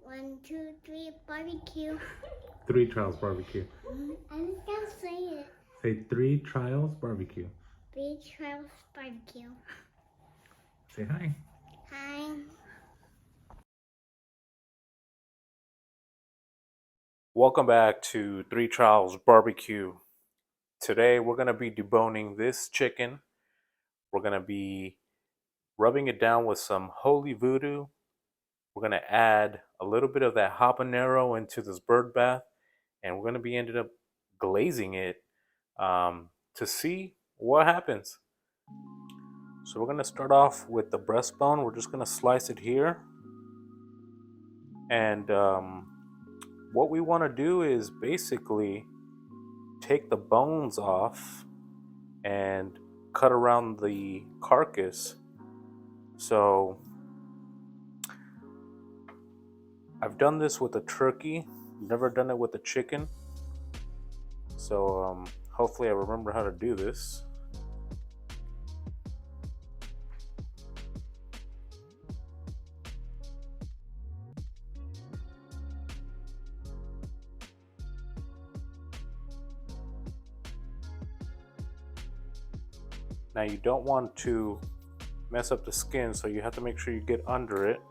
1, 2, 3, barbecue. 3 Trials Barbecue. I'm just gonna say it. Say 3 Trials Barbecue. 3 Trials Barbecue. Say hi. Hi. Welcome back to 3 Trials Barbecue. Today we're going to be deboning this chicken. We're going to be rubbing it down with some holy voodoo. We're going to add a little bit of that habanero into this bird bath, and we're going to be ended up glazing it to see what happens. So we're going to start off with the breastbone. We're just going to slice it here. And what we want to do is basically take the bones off and cut around the carcass. So I've done this with a turkey, never done it with a chicken. So hopefully I remember how to do this. Now you don't want to mess up the skin, so you have to make sure you get under it.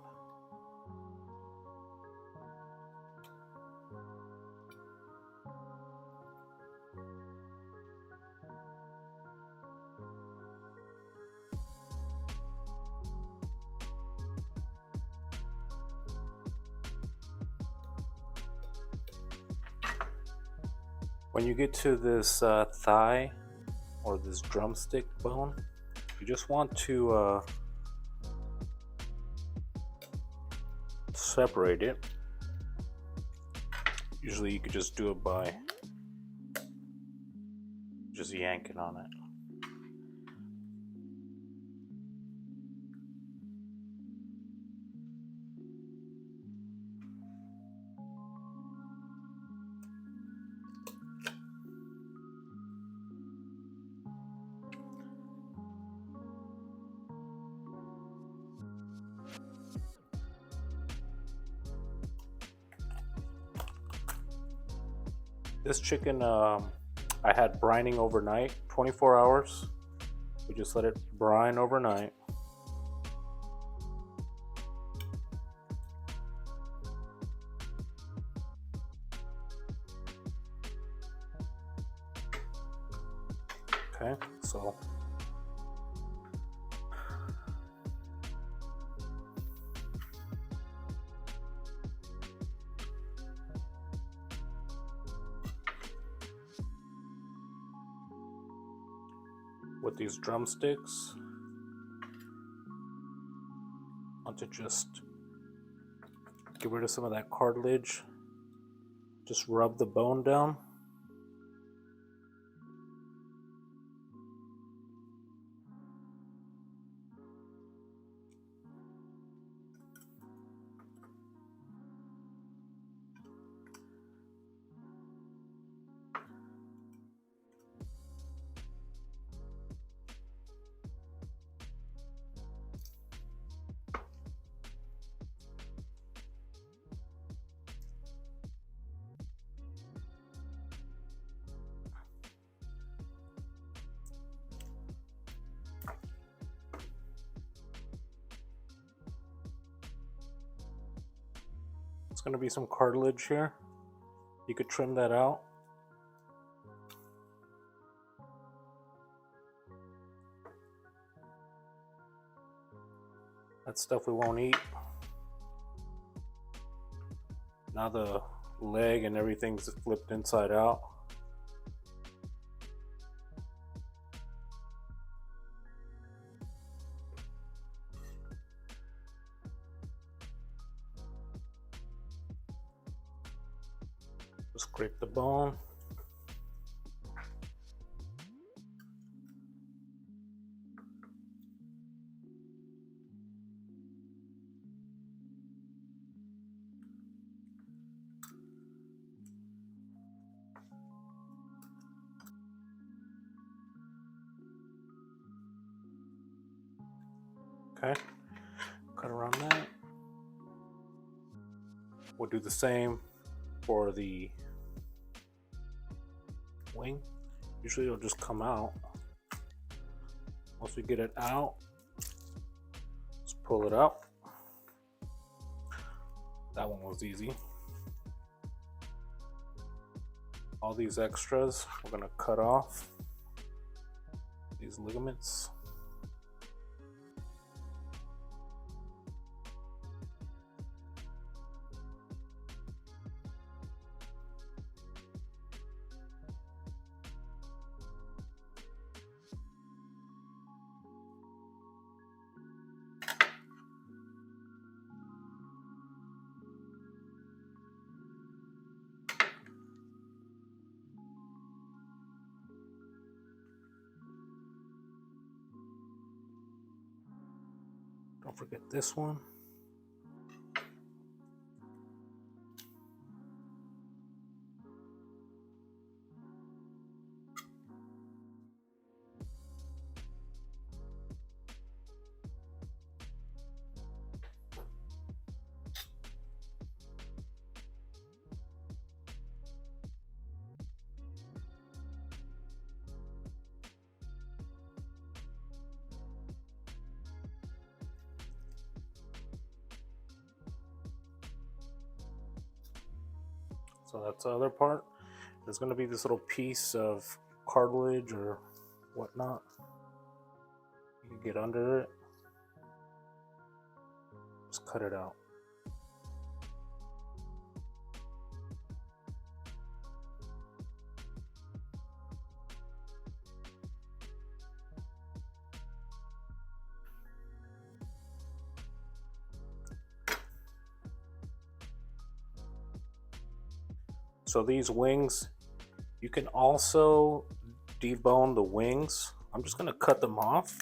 When you get to this thigh or this drumstick bone, you just want to separate it. Usually you could just do it by just yanking on it. This chicken I had brining overnight, 24 hours. We just let it brine overnight. Okay, so with these drumsticks, I want to just get rid of some of that cartilage. Just rub the bone down. It's going to be some cartilage here. You could trim that out. That's stuff we won't eat. Now the leg and everything's flipped inside out. Scrape the bone. Okay, cut around that. We'll do the same for the wing. Usually it'll just come out. Once we get it out, let's pull it out. That one was easy. All these extras, we're gonna cut off these ligaments. Don't forget this one. So that's the other part. There's going to be this little piece of cartilage or whatnot. You can get under it. Just cut it out. So these wings, you can also debone the wings. I'm just going to cut them off.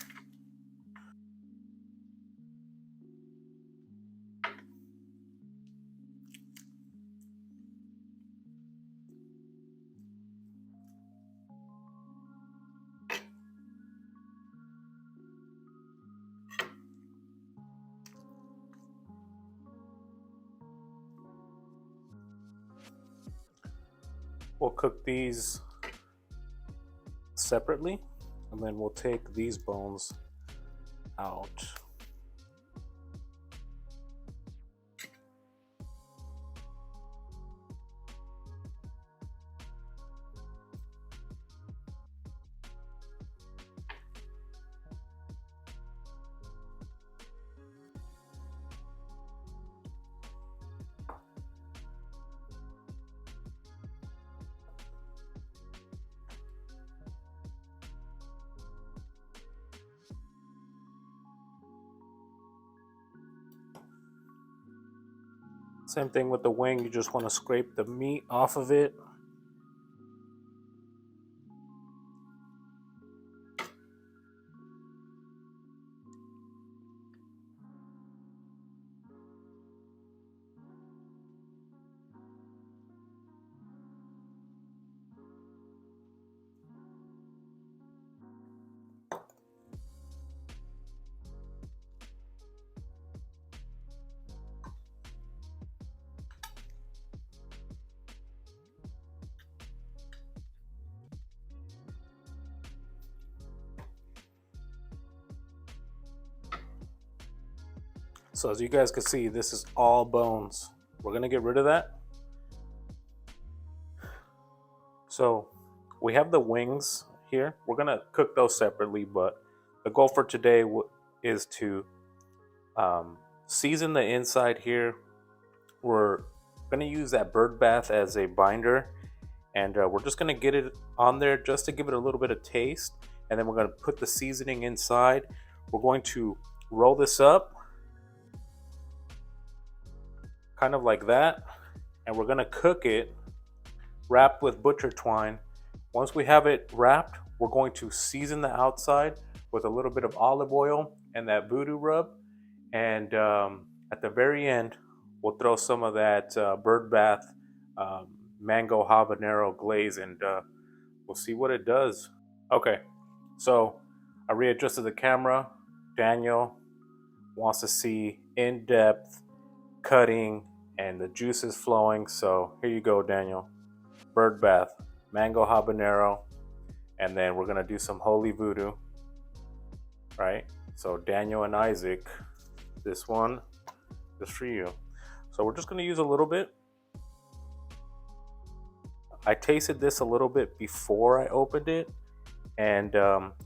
We'll cook these separately, and then we'll take these bones out. Same thing with the wing, you just want to scrape the meat off of it. So as you guys can see, this is all bones. We're gonna get rid of that. So we have the wings here. We're gonna cook those separately, but the goal for today is to season the inside here. We're gonna use that bird bath as a binder, and we're just gonna get it on there just to give it a little bit of taste, and then we're gonna put the seasoning inside. We're going to roll this up kind of like that, and we're gonna cook it wrapped with butcher twine. Once we have it wrapped, we're going to season the outside with a little bit of olive oil and that voodoo rub, and at the very end we'll throw some of that bird bath mango habanero glaze, and we'll see what it does. Okay, so I readjusted the camera. Daniel wants to see in-depth cutting and the juice is flowing. So here you go, Daniel. Bird bath, mango habanero, and then we're gonna do some holy voodoo, right? So Daniel and Isaac, this one is for you. So we're just gonna use a little bit. I tasted this a little bit before I opened it, and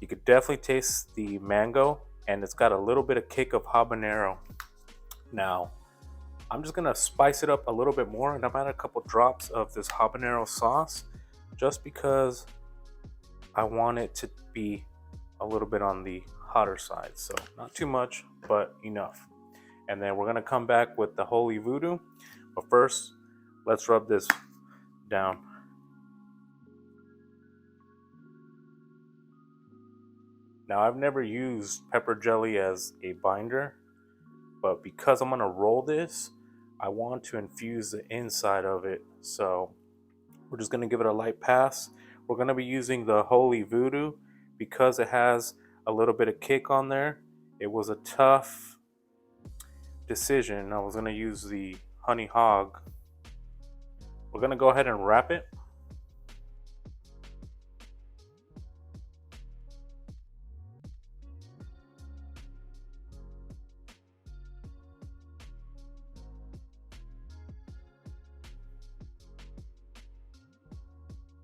you could definitely taste the mango, and it's got a little bit of kick of habanero. Now, I'm just gonna spice it up a little bit more, and I'm adding a couple drops of this habanero sauce just because I want it to be a little bit on the hotter side. So not too much, but enough. And then we're gonna come back with the holy voodoo. But first, let's rub this down. Now, I've never used pepper jelly as a binder, but because I'm gonna roll this, I want to infuse the inside of it. So we're just gonna give it a light pass. We're gonna be using the holy voodoo because it has a little bit of kick on there. It was a tough decision. I was gonna use the honey hog. We're gonna go ahead and wrap it.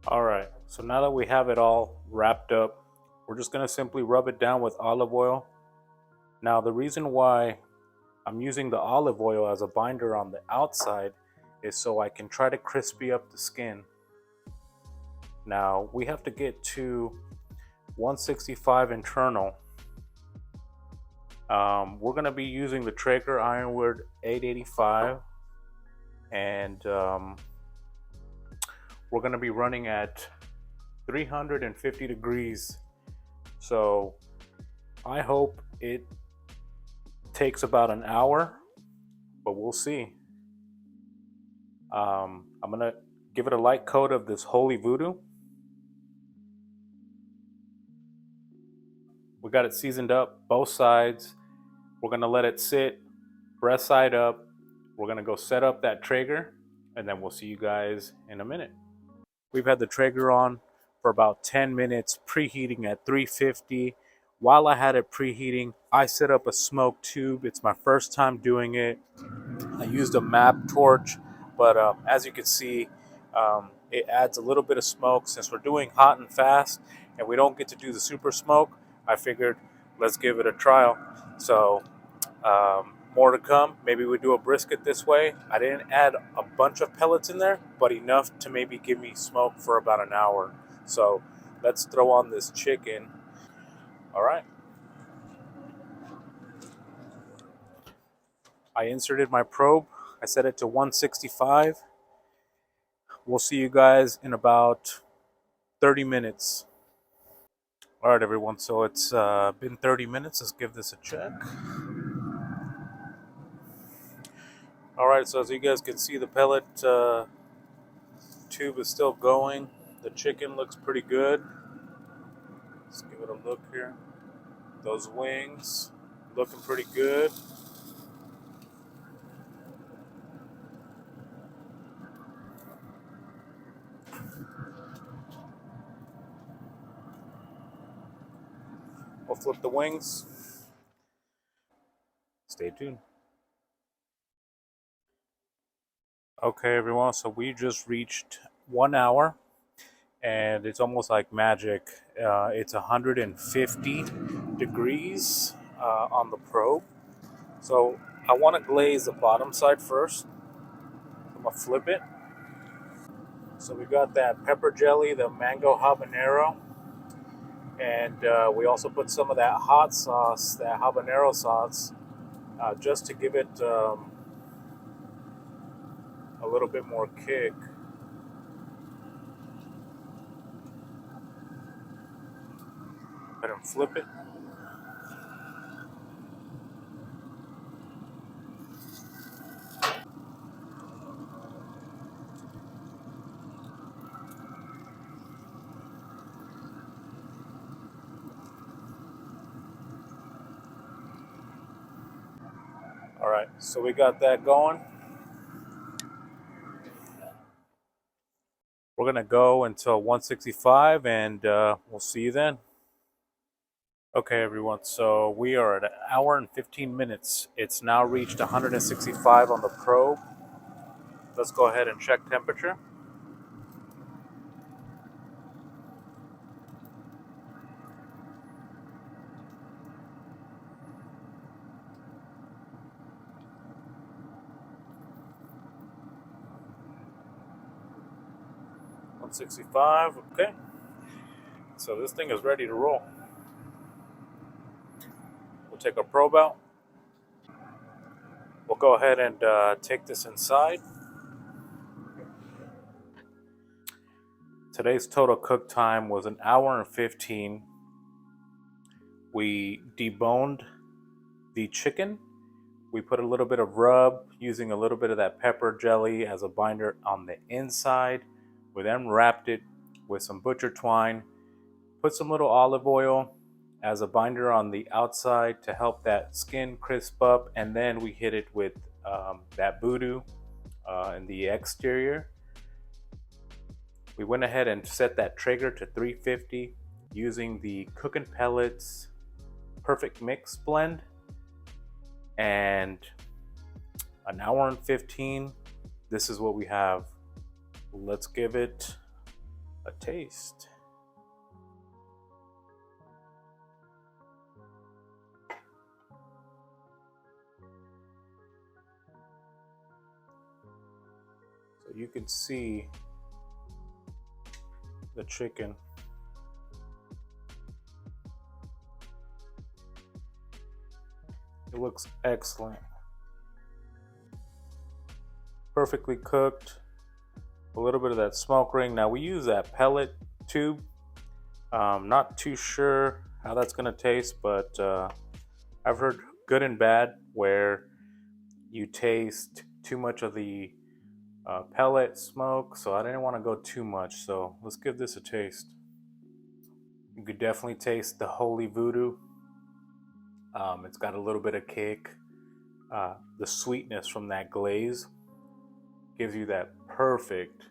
All right, so now that we have it all wrapped up, we're just gonna simply rub it down with olive oil. Now, the reason why I'm using the olive oil as a binder on the outside is so I can try to crispy up the skin. Now, we have to get to 165 internal. We're gonna be using the TRAEGER Ironwood 885, and we're gonna be running at 350 degrees. So I hope it takes about an hour, but we'll see. I'm gonna give it a light coat of this holy voodoo. We got it seasoned up both sides. We're gonna let it sit, breast side up. We're gonna go set up that TRAEGER, and then we'll see you guys in a minute. We've had the TRAEGER on for about 10 minutes, preheating at 350. While I had it preheating, I set up a smoke tube. It's my first time doing it. I used a map torch, but as you can see, it adds a little bit of smoke. Since we're doing hot and fast and we don't get to do the super smoke, I figured let's give it a trial. So more to come. Maybe we do a brisket this way. I didn't add a bunch of pellets in there, but enough to maybe give me smoke for about an hour. So let's throw on this chicken. All right. I inserted my probe. I set it to 165. We'll see you guys in about 30 minutes. All right, everyone. So it's been 30 minutes. Let's give this a check. All right. So as you guys can see, the pellet tube is still going. The chicken looks pretty good. Let's give it a look here. Those wings looking pretty good. We'll flip the wings. Stay tuned. Okay, everyone. So we just reached 1 hour, and it's almost like magic. It's 150 degrees on the probe. So I want to glaze the bottom side first. I'm gonna flip it. So we got that pepper jelly, the mango habanero, and we also put some of that hot sauce, that habanero sauce, just to give it a little bit more kick. Let him flip it. All right, so we got that going. We're gonna go until 165, and we'll see you then. Okay, everyone. So we are at an hour and 15 minutes. It's now reached 165 on the probe. Let's go ahead and check temperature. One 165. Okay. So this thing is ready to roll. We'll take our probe out. We'll go ahead and take this inside. Today's total cook time was an hour and 15. We deboned the chicken. We put a little bit of rub using a little bit of that pepper jelly as a binder on the inside. We then wrapped it with some butcher twine, put some little olive oil as a binder on the outside to help that skin crisp up, and then we hit it with that voodoo in the exterior. We went ahead and set that TRAEGER to 350 using the cookinpellets perfect mix blend, and an hour and 15. This is what we have. Let's give it a taste. So you can see the chicken. It looks excellent. Perfectly cooked. A little bit of that smoke ring. Now we use that pellet tube. Not too sure how that's gonna taste, but I've heard good and bad where you taste too much of the pellet smoke, so I didn't want to go too much. So let's give this a taste. You could definitely taste the holy voodoo. It's got a little bit of kick. The sweetness from that glaze gives you that perfect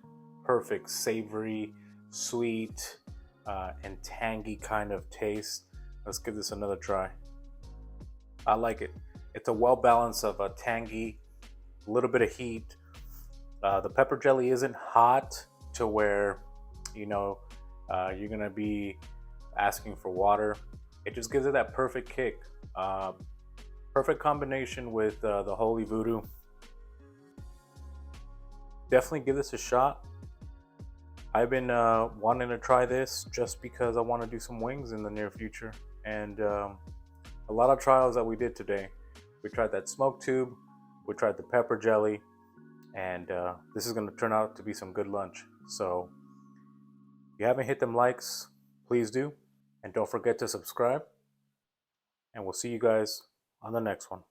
savory, sweet, and tangy kind of taste. Let's give this another try. I like it. It's a well balance of a tangy, a little bit of heat. The pepper jelly isn't hot to where you're gonna be asking for water. It just gives it that perfect kick. Perfect combination with the holy voodoo. Definitely give this a shot. I've been wanting to try this just because I want to do some wings in the near future, and a lot of trials that we did today. We tried that smoke tube, we tried the pepper jelly, and this is going to turn out to be some good lunch. So if you haven't hit them likes, please do, and don't forget to subscribe, and we'll see you guys on the next one.